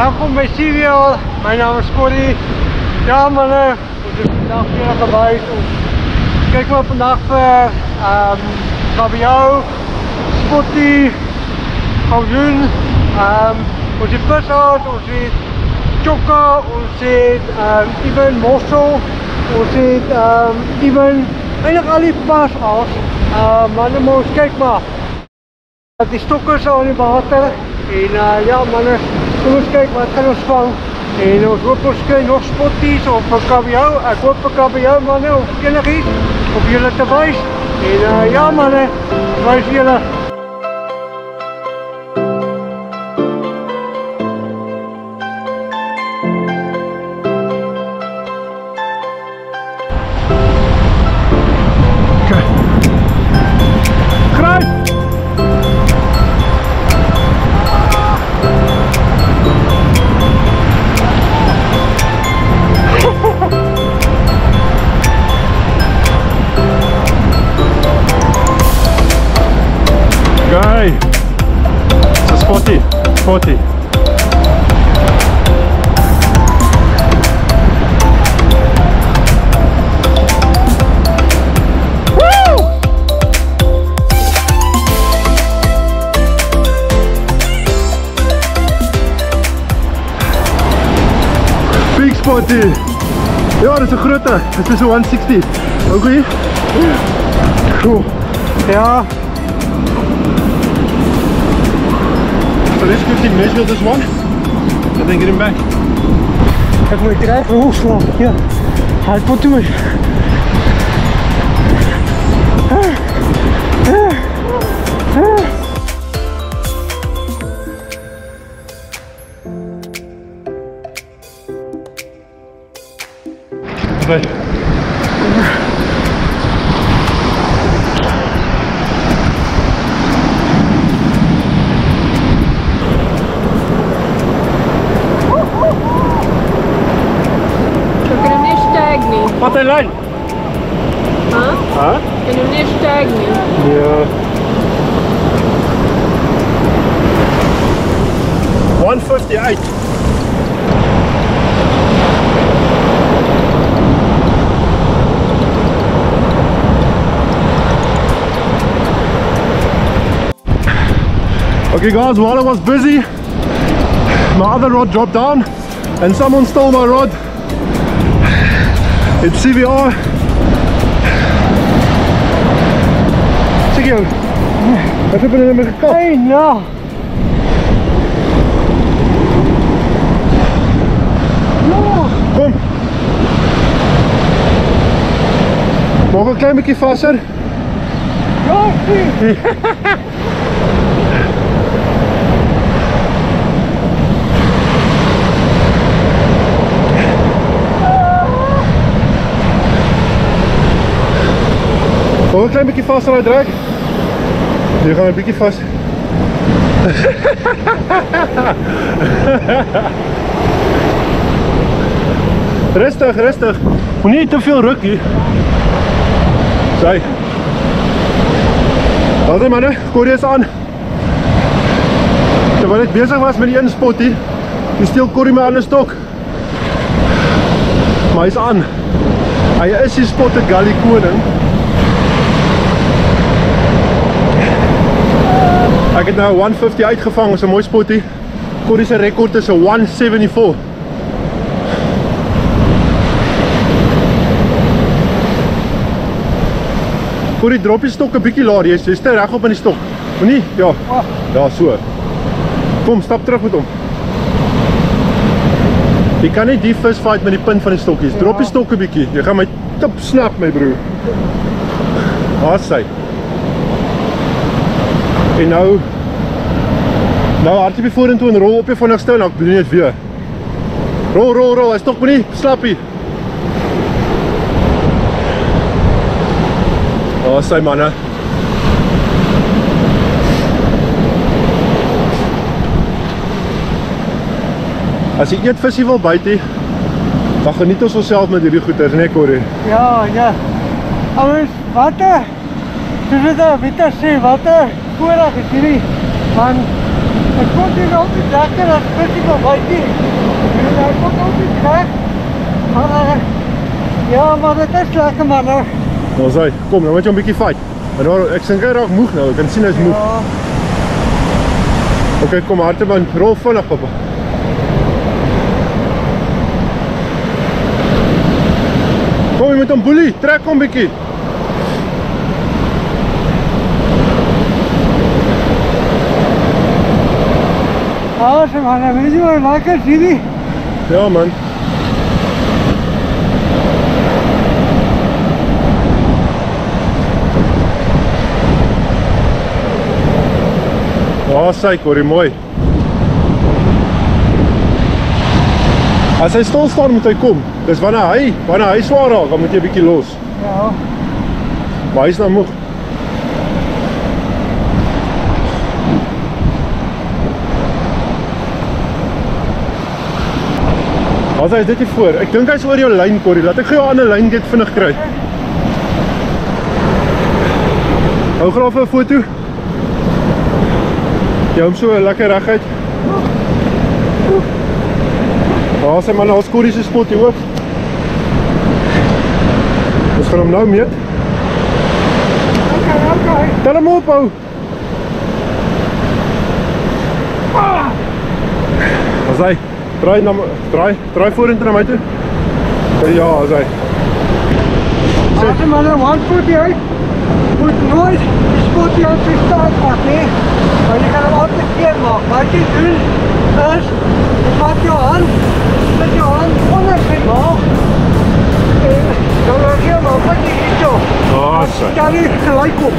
Welkom bij CWL, mijn naam is Corrie. Ja mannen, we zijn vandaag weer aan geweest. Kijk maar vandaag voor kabeljauw, spotty, kalkoen, ons het vishaas, ons het chokka, ons het even mossel, ons het even eigenlijk al die pasaas. Mannen, maar ons kijk maar. Die stokken zijn al in het water. En ja mannen, kom eens kijken wat gaan ons vangen. En ons hoop ons krijgen nog spotties of kabeljauw. Ik hoop voor kabeljauw mannen, of enig iets. Of jullie te wijs. En ja mannen, wijs jullie. Guy, it's a spotty. Woo! Big spotty. Ja, dat is een grote. Dit is een 160. Oké. Cool. Ja. So let's quickly measure this one and then get him back. Ik moet er even hoog slaan. Ja. Hij komt toe. Okay. Wat een lijn? Huh? En nu niet stijgen. Ja. 158. Okay guys, while I was busy, my other rod dropped down and someone stole my rod. It's CVR. Zeg jou, wat heb je er mee gekapt? Hey nou. Kom. Nog een klein beetje vaster. Ja, zie. Nog een klein beetje vaster uitdraag. Hier gaan we een beetje vast. Rustig, rustig. Moet niet te veel ruk hier. Zij. Altijd mannen, Corrie is aan. Terwijl ik bezig was met die ene spot hier, die steel Corrie mijn andere stok. Maar hij is aan. Hij is die spot de Gully koning. Ik heb nou 150 uitgevangen, dat is een mooi spotty. Corrie zijn record is een 174. Corrie, drop je stok een beetje laag, jy is te reg op in die stok. Moet nie? Ja. Ja, so. Kom, stap terug met hom. Jy kan nie die vis fight met die punt van die stokkies. Drop die stok een beetje. Jy gaan my tip snap, my broer. Daar is sy. En nou hardloop je vorentoe en rol op je vinnig stil en ek doen dit weer. Rol, hy is toch maar nie, slappie. Daar is sy manne. As jy eet visie wil byt hê, dan geniet ons onsself met hierdie goeders, né Corrie? Ja. Ouens, wat soos dit Wita sê, wat voorreg is hierdie. Want Het komt hier altijd lekker als visie van buiten. En hij komt altijd weg. Maar ja, maar het is lekker man. Nou sê, kom, nou moet jy 'n bietjie fight. En daar, ek sink hy raak moeg nou, ek kan sien hy's moeg. Ja. Ok, kom Harteman, rol vinnig papa. Kom, jy moet hom boelie, trek hom bietjie. Awesome man, weet je wat lekker zie je? Ja man. Ja, syk hoor, mooi. As hy stil staan moet hy kom. Dis wanneer hy swaar raak, dan moet jy 'n bietjie los. Ja. Maar hy is nou moeg. As hy is dit hier voor. Ek dink hy's oor jou lyn, Corrie. Laat ek gou jou ander lyn get vinnig kry. Hou graag 'n foto. Jy hom so lekker reguit. Daar sê man, ons Corrie se spot hier ook. Ons gaan hom nou meet. Okay. Tel hom op hou. As hy draai vorentoe na my toe. Ja, as hy. Awesome man, one foot uit. Moet nooit die spot hier aan sy staat vat nie. Maar jy kan hem altijd keer maak. Wat jy doen is, jy vat jou hand, met jou hand onder sy maag. En dan laat jy hem wat jy hier zo. Sy. Stel jy gelijk op.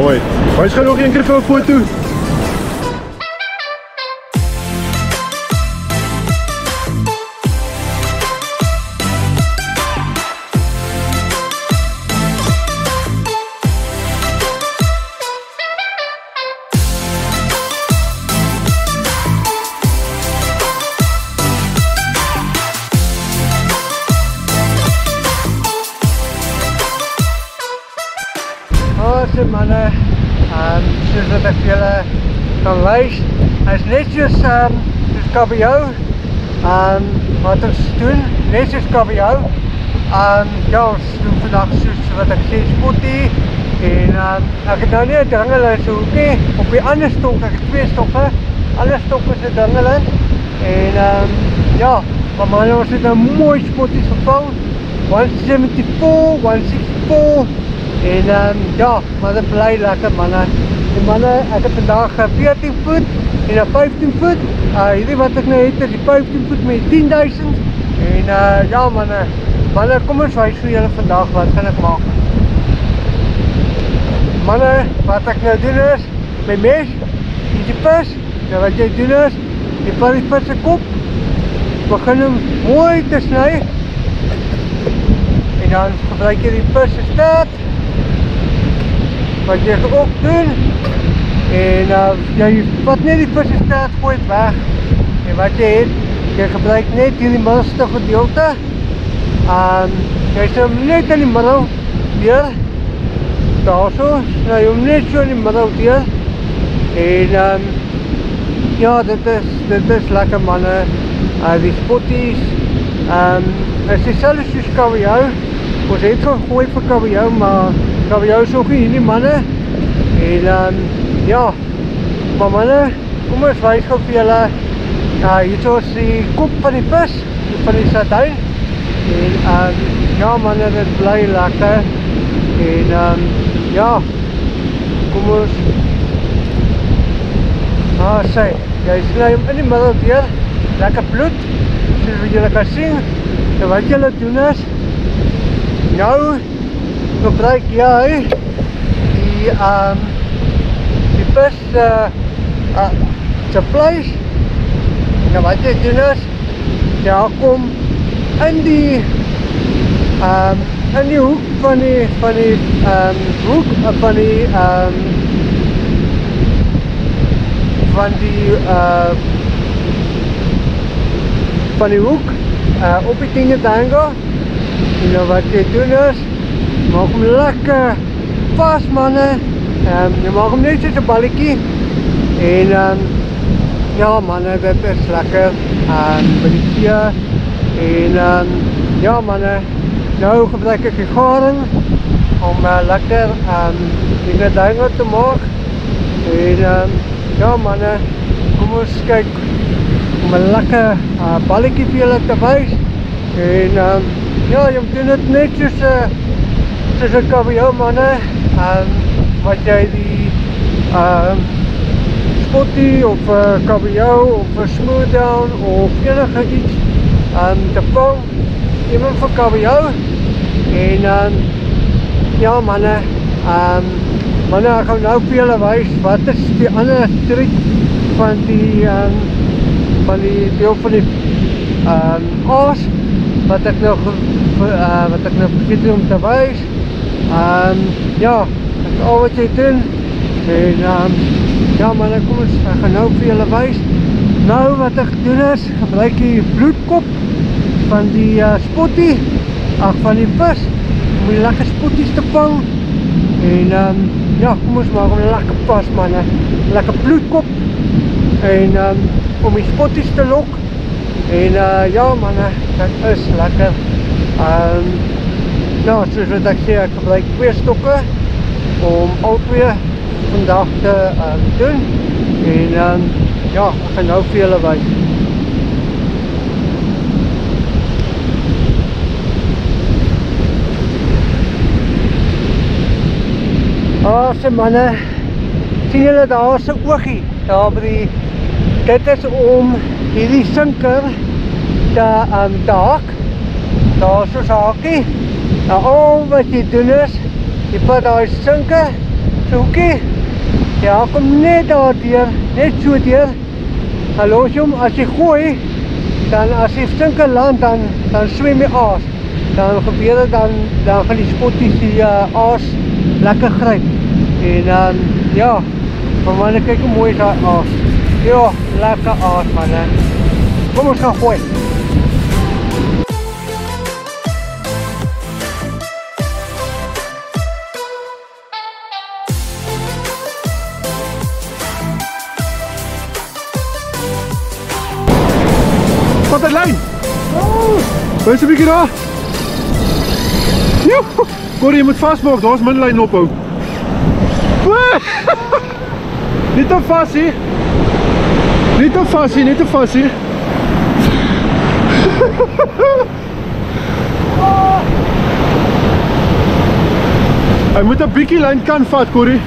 Mooi. Wys gaan nog een keer vir 'n foto. Awesome manne, soos wat ek vir julle kan wys, hy is net soos kabeljou, wat ons doen, net soos kabeljou. Ja, ons doen vandag soos wat ek sê, spotty, en ek het nou nie 'n dringelin so hoekie, op die ander stok, ek het 2 stokke, ander stok is 'n dringelin, en ja, maar manne, ons het nou mooi spotties gevang, 174, 164, en ja, maar dit bly lekker manne. Die manne, ek het vandag 14 voet en 'n 15 voet. Hierdie wat ek nou het is die 15 voet met 10.000. En ja manne, kom ons wys vir julle vandag wat gaan ek maak. Manne, wat ek nou doen is, my mes, die vis, nou wat jy doen is, jy vat die vis se kop, begin hom mooi te sny, en dan gebruik jy die vis se staart, wat jy ook doen, en jy vat net die vis se staart, gooi het weg, en wat jy het, jy gebruik net hierdie middelste gedeelte, jy sny hom net in die middel deur, daar so, sny hom net so in die middel deur, en ja, dit is lekker manne, die spotties, is dieselfde soos kabeljou, ons het gegooi vir kabeljou, maar kabeljou is ook nie hierdie manne, en ja, maar manne, kom ons wys gou vir julle, hier is die kop van die vis, van die sardijn, en ja manne, dit bly lekker, en ja, kom ons, sê, jy sny hom in die middel deur, lekker bloed, soos wat julle kan sien, en wat julle doen is, nou gebruik jy die vis se vleis, en wat jy doen is, jy kom in die hoek van die hoek op die tingetanga, en wat jy doen is, maak hom lekker vas manne, jy maak hom net soos 'n balletjie, en ja mannen, dit is lekker by die see en ja mannen, nou gebruik ek die garing om lekker dinge duinger te maak en ja mannen, kom ons kyk om 'n lekker balletjie vir julle te wys en ja, jy doen dit net soos 'n kabeljou manne wat jy die spotty of kabeljou of smooth down of enige iets te vang, iemand vir kabeljou en ja manne, manne ek gaan nou vir julle wys wat is die ander trick van die deel van die aas wat ek nou vergeet om te wys. Ja, dat is al wat jy doen en ja manne, kom ons, ek gaan nou vir julle wys. Nou wat ek doen is, gebruik die bloedkop van die spotty, van die vis om die lekker spotties te vang en ja, kom ons maak om lekker pas manne, lekker bloedkop en om die spotties te lok en ja manne, dit is lekker nou soos wat ek sê, ek gebruik 2 stokke om al 2 vandag te doen en ja, ek gaan nou vir julle wys. Awesome manne, sien julle daar se oogie, daar by die, dit is om hierdie sinker te haak, daar is soos haakie. Nou al wat jy doen is, jy vat daar sinker, so hoekie, jy haak hom net daar deur, net so deur, dan los jy hom, as jy gooi, dan as die sinker land, dan swem jy aas, dan gebeur dit, dan gaan die spotties die aas lekker gryp en ja, maar manne, kyk hoe mooi is die aas, ja, lekker aas manne, kom ons gaan gooi. Wat een lijn! Wees een beetje daar! Joe! Corrie, je moet vastmaken, daar is mijn lijn ophou. Niet te vast hier! Niet te vast hier, niet te vast hier! Hij moet een beetje lijn kan vat, Corrie.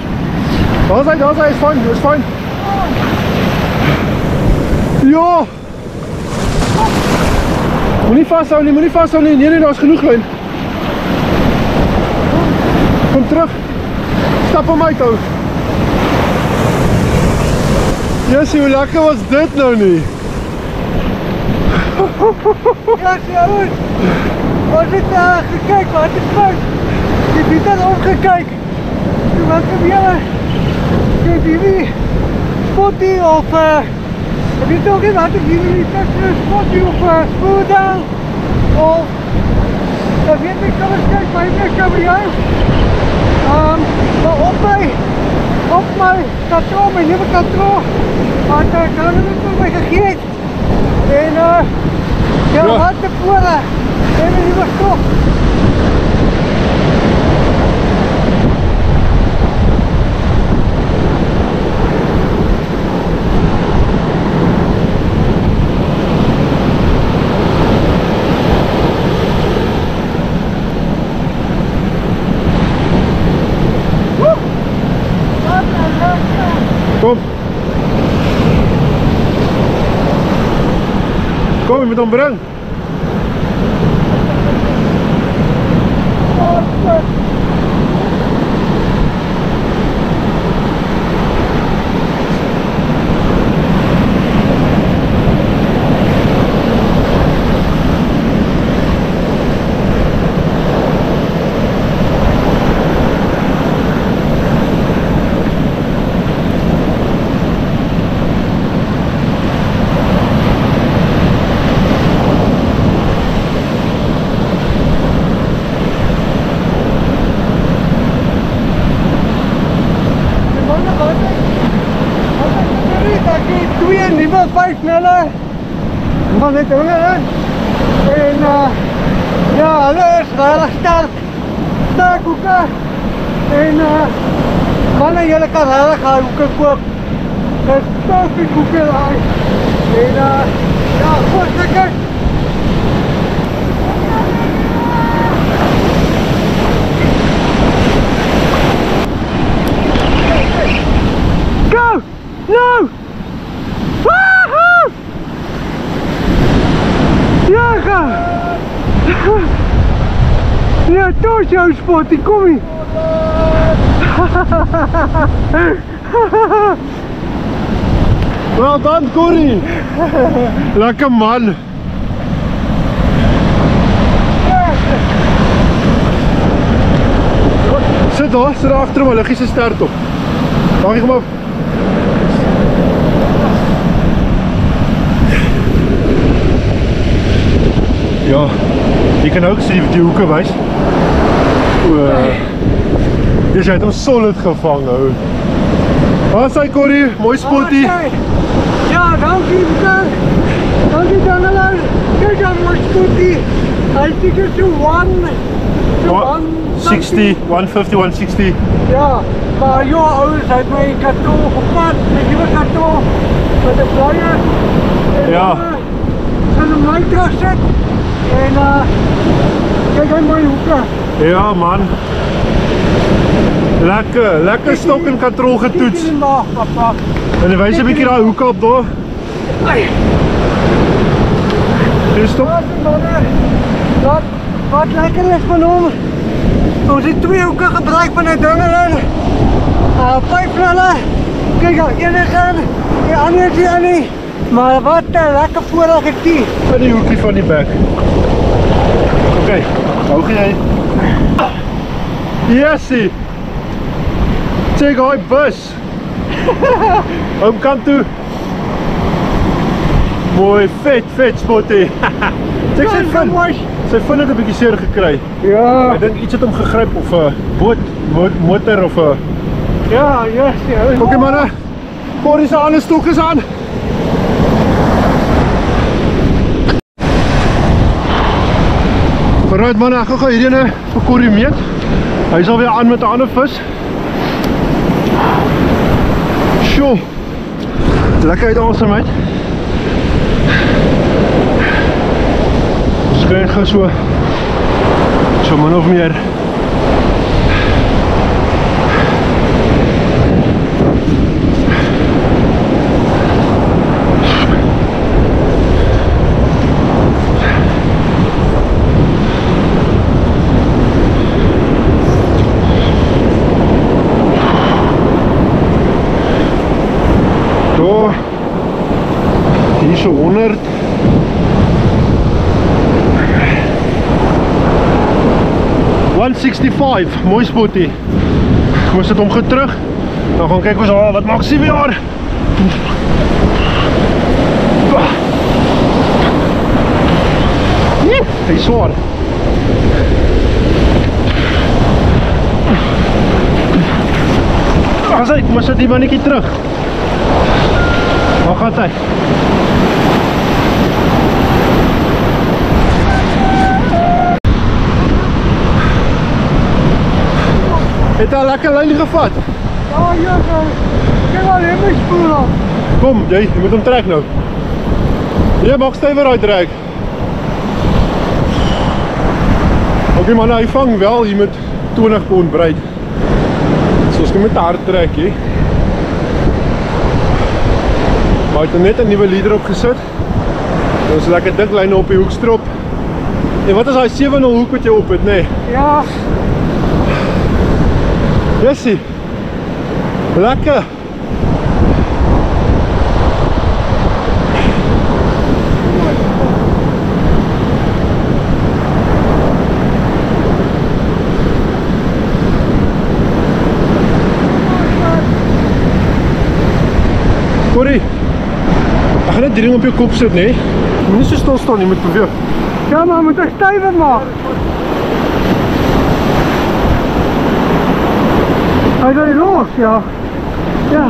Daar zijn, is fijn, is fijn. Ja! Moet niet vasthouden, moet niet vasthouden. Nee, daar is genoeg lijn. Kom terug. Stap op mij toe. Jessie, hoe lekker was dit nou niet? Jessie, ouwe. Ons het gekyk, wat is fout? Jy het dan omgekyk. Toe wat gebeur? Jy het hierdie spotty of ek weet ook nie wat ek hierdie spotty of smooth down of ek weet nie, kan ons kyk, maar ek kan by jou maar op my katrol, my nieuwe katrol want ek kan het vir my gegeet en ja, wat tevore en my nieuwe stok. Kom. Kom, je moet hem brengen. van net dinge in. En ja, hulle is regtig sterk hoeke. En manne, julle kan regtig daai hoeke koop. Dit is perfect hoeke daai. En ja, goed lekker. Go! No! Woohoo! Ja, ga! Ja, toch jouw spot, die kom ie! Well done, Corey! Lekker man! Sit daar agter hom, liggie se stert op. Mag ek hom op? Ja, jy kan ook sien die hoeke wys. Jy het hom solid gevang, hou. Waar is hy, Corey? Mooi spottie. Ja, dankie, Victor. Dankie, Daniel. Kijk aan mooi spottie. Hy seker so 160, 150, 160. Ja, maar jou ouers het my karton gevat, my nieuwe karton met 'n flyer. Ja. En in my terug sit. En kyk aan my hoeke. Ja man. Lekker stok en katrol getoets. Papa. En wys 'n bietjie daai hoeke op daar. Dis stop. Wat lekker is van hom. Ons het 2 hoeke gebruik van 'n ding in. 5 knalle. Kyk daar, een is in, die ander is hier nie. Maar wat 'n lekker voorreg het die. Van die hoekie van die bek. Oké, hou jy. Yesie. Check hy bus. Hom kant toe. Mooi vet spotty. Check sy fin. Sy fin het 'n bietjie seer gekry. Ja. Ek dink iets het hom gegryp of 'n motor of 'n Ja, yes. Oké manne. Corey se ander stok is aan. Alright manne, ek gaan hierdie ene vir Corey meet. Hy sal weer aan met 'n ander vis. Sjoe. Lekker uit asem uit. Ons kry gaan so min of meer. Hier so 100. $165, mooi spotty. Kom sit hom goed terug. Dan gaan kyk ons wat maak sy weer. Hy is zwaar. Kom maar sit die mannetjie terug. Waar gaat hy? Het hy lekker lyn gevat? Ja, kyk maar hier my spoel af. Kom, jy moet hom trek nou. Jy mag stywer uittrek. Oké man, hy vang wel hier met 20 pond breed. So ons kan met hard trek hier. Maar hy het net 'n nuwe leader opgesit. Ons lekker dik lyne op die hoekstrop. En wat is daai 7-0 hoek wat jy op het, nê? Nee? Ja. Jessie. Lekker. Corey, ek gaan net die ding op jou kop sit, nee? Jy moet nie so stil staan, jy moet beweeg. Ja, maar moet ek stywer maak. Hij gaat los, ja. Ja.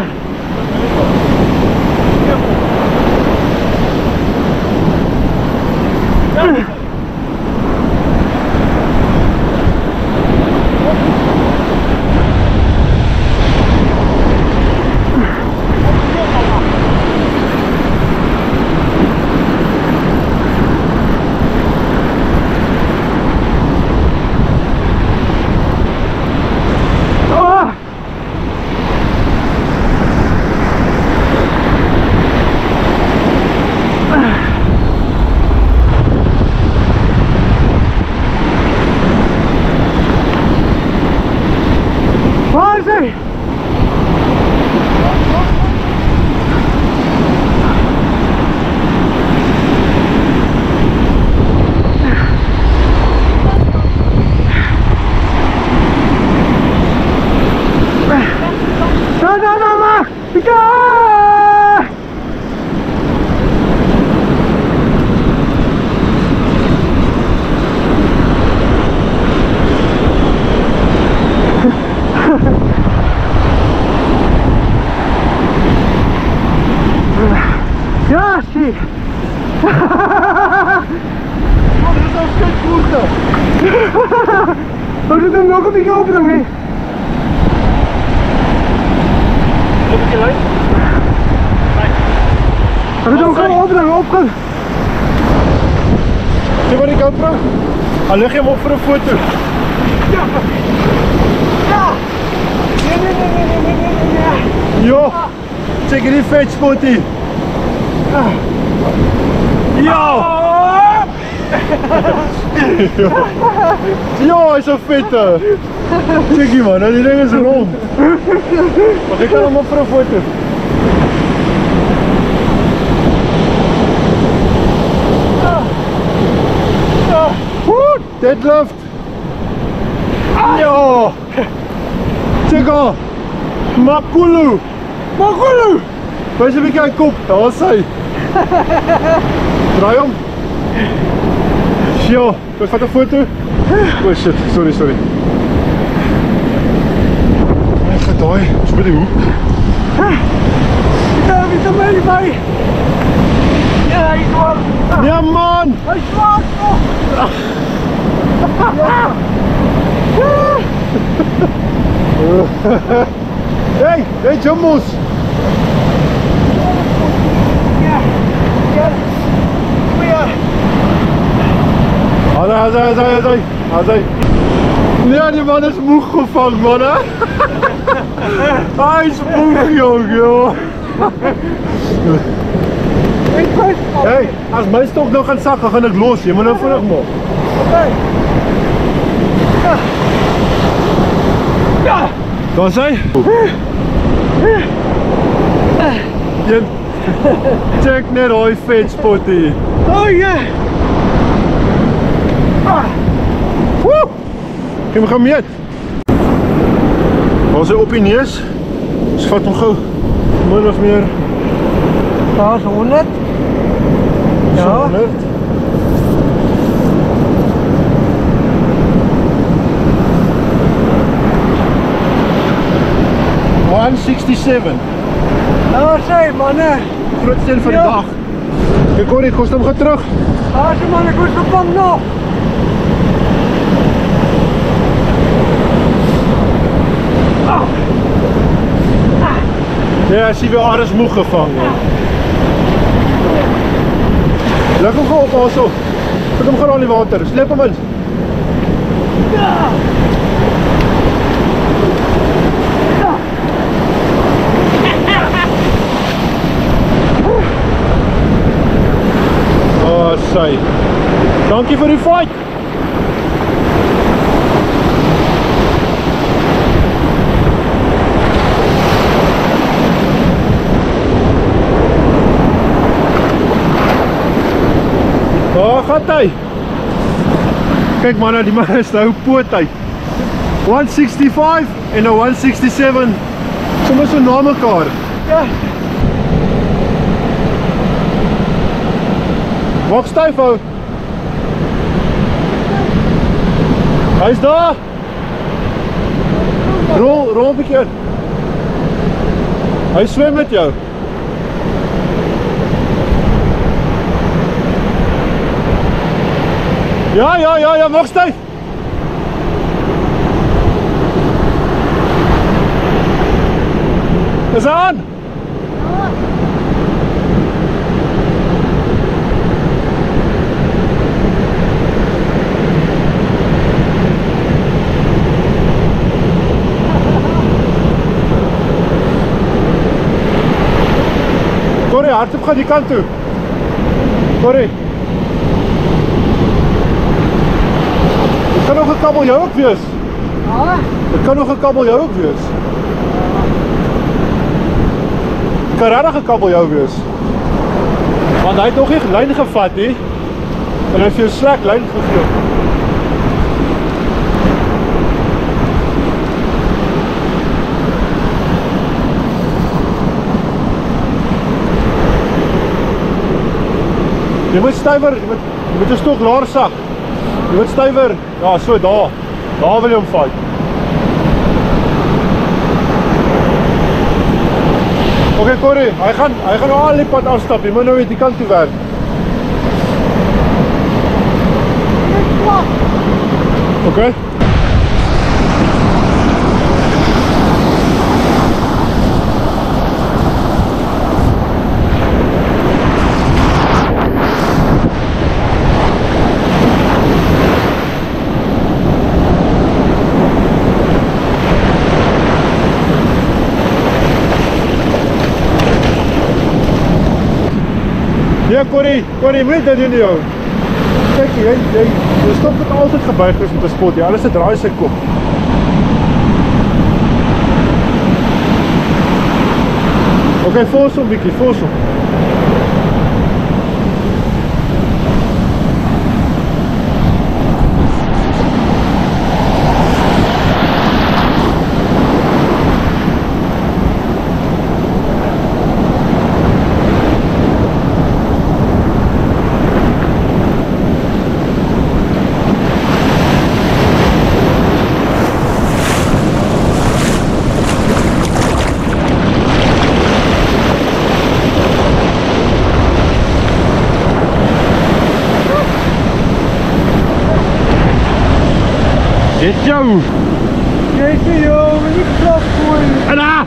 Wat is nou skateboarden? We moeten hem nog een beetje open, hè? Loop ik je lijn? We moeten hem gewoon open. Zie maar die GoPro? Al leg je hem op voor een foto. Ja! Nee. Ja! Check die vet spotty. Ja! Ja, hij is een vette. Check die man, die ding is rond. Maar ik kan hem op voor een foto. Deadlift! Ja! Check al! Makulu! Wees een beetje aan kop, daar was hij! Draai om! Ja, ik vat een foto! Oh shit, sorry. Hij gaat daar, is bij de hoek. Ja, wie is er mee bij? Ja, hij is zwart! Ja man! Hij is zwart! Hey Jumbos! Hij. Ja, die man is moeg gevangen, man, hè? Hij is moeg, joh. Hey, als mijn stok nog gaat zakken, ga ik los. Je moet nou vinnig maken. Oké. Ja. Daar is hij. Check net die vet spotty. Oh ja. Woe! Kijk, we gaan met. Als hij op je neus, dus vat hem gauw. Min of meer. Dat is 100. Ja. 100. Nou, zeg mannen. Grootste van de dag. Kijk hoor, ik kost hem gaan terug. Als je mannen goed gevangen nog. Ja, hij is weer alles moeg gevangen. Leg hem gewoon op, also. Put hem gewoon aan die water, sleep hem in. Oh, say. Dankie vir die fight. Daar gaat hy. Kyk man, die man is nou poot uit. 165 en nou 167. Sommige so na mekaar. Ja. Maak styf hou. Hy is daar. Rol 'n bietjie in. Hy swem met jou. Ja, maak styf. Is aan. Corrie, hardop gaan die kant toe. Corrie. Het kan nog een kabeljauw ook wees. Ja. Het kan nog een kabeljauw ook wees. Het kan regtig een kabeljauw wees. Want hy het nog nie lyn gevat nie. En hy het vir jou slek lyn gegee. Jy moet stywer, jy moet 'n stok laer sak. Jy moet stywer, ja, so daar. Daar wil jy hom vat. Oké Corrie, hy gaan nou al die pad afstap. Jy moet nou weer die kant toe werk. Okay. Ja, Corrie, moet dit doen jou. Kijk, jy stop het altyd gebuig is met 'n spot, ja, alles het draai sy kop. Okay, force hom bietjie, force hom. Dit jou! Jeetje joh, maar niet plat gooien. En daar!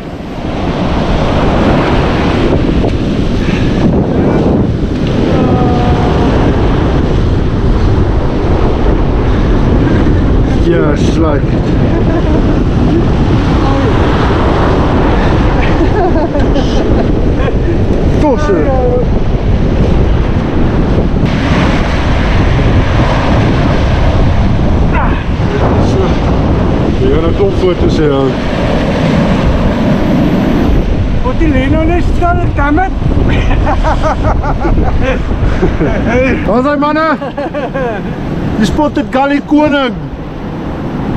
Ja, sluik. Tossen! Je gaat een klopfoto zeggen. Wat die Leno niet staan, dammit. Waar zijn mannen? Je spot het Gully Koning.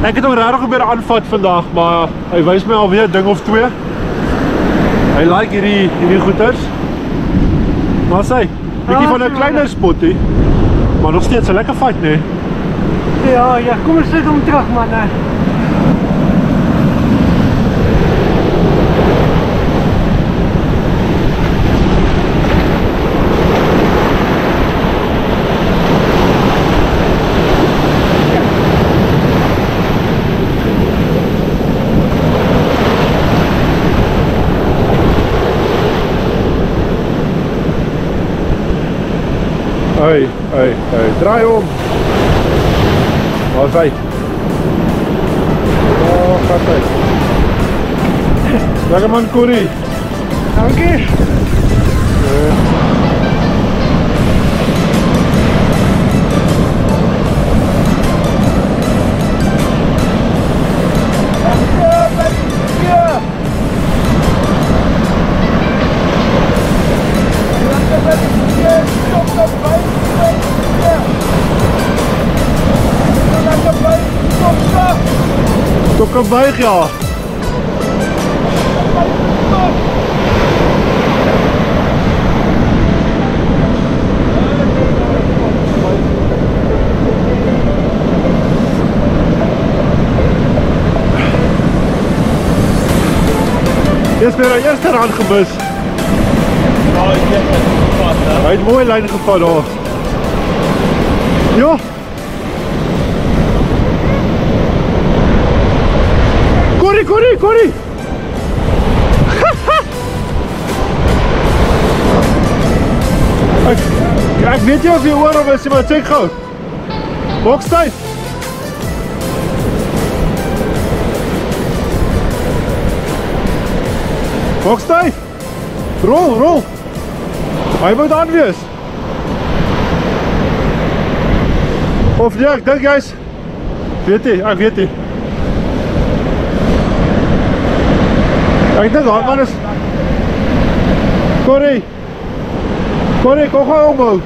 Ik heb hem raar gebeur aanvat vandaag, maar hij wijst mij alweer een ding of twee. Hij like hierdie goeders. Maar sê, bietjie van 'n kleiner spottie. Maar nog steeds 'n lekker fight, nee. Ja, kom eens zitten om terug man. Hey, draai om. Waar is hy? Oh, gaat hy. Lekker man, Corrie. Dankie. Tokkenbuig, ja. Eerst weer een eerste rand gemist. Hij heeft mooie lijn gevat hoor. Ja. Corrie! Ik weet niet of je hoor of is, maar check gauw. Bokstijd. Bokstijd. Rol. Hij moet aanwees. Of ja, ik denk guys. Weet hij, ik weet hij. Ik denk dat man is. Corrie, kom gewoon omhoog.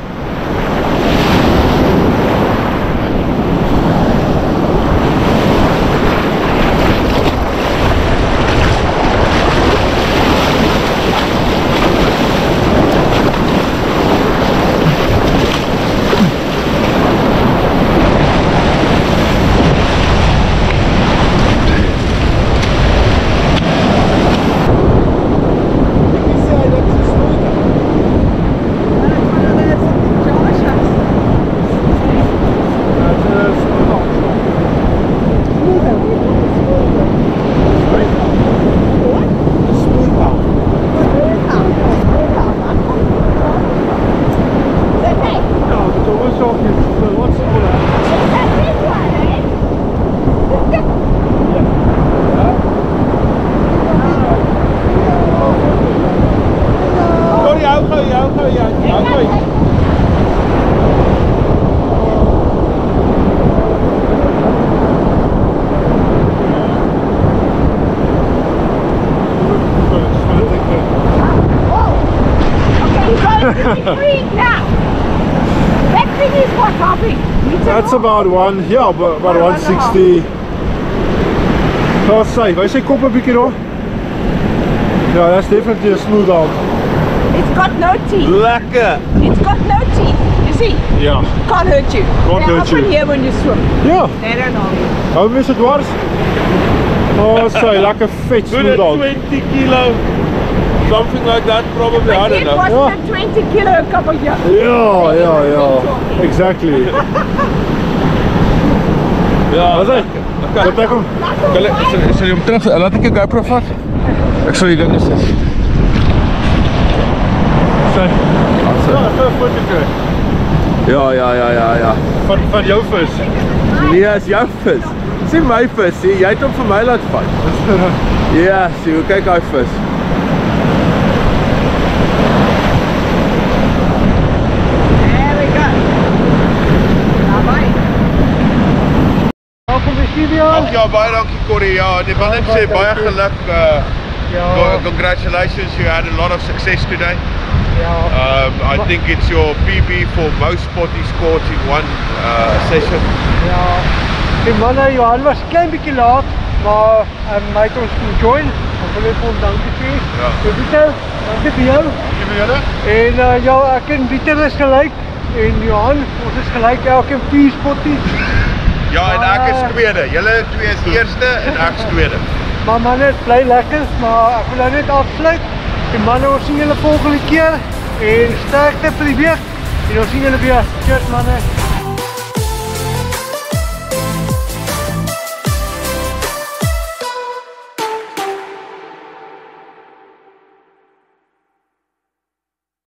Copy. That's about one, yeah, about 160. I'll say, why say kop 'n bietjie daar? Yeah, that's definitely a smooth out. It's got no teeth. Lekker! It's got no teeth. You see? Yeah. Can't hurt you. Can't They hurt you. happen here when you swim. Yeah. They don't know you. How is it dwars? Oh, say, lekker vet smooth out. 20 kilo, something like that probably, I But don't it know. wasn't a 20 kilo a couple of years ago. Yeah. Exactly. Ja, Wat is okay. Wat kom? Sal jy hom terug, laat ek jou GoPro vat? Ek sal die dinge sit. Sy. Ja, ek gaan 'n foto kry. Ja. Van jou vis. Nee, is jou vis. Sien my vis, sien, jy het hom vir my laat vat. Ja, sien, hoe kyk hy vis. There we go. Bye-bye. Welkom by studio. Ja, baie dankie Corrie. Ja, die man net sê baie geluk. Congratulations, you had a lot of success today. Ja. I think it's your PB for most spotty scored in one session. Ja. Die manne, Johan was klein bietjie laat, maar hy het ons kon join. Ons wil net vir hom dankie sê. Ja. Pieter, dankie vir jou. Dankie vir julle. En ja, ek en Pieter is gelyk. En Johan, ons is gelyk elkeen 4 spotties. Ja, en ek is tweede. Julle twee is eerste en ek is tweede. Maar manne, het bly lekker, maar ek wil nou net afsluit. En manne, ons sien julle volgende keer. En sterkte vir die week. En ons sien julle weer. Cheers manne.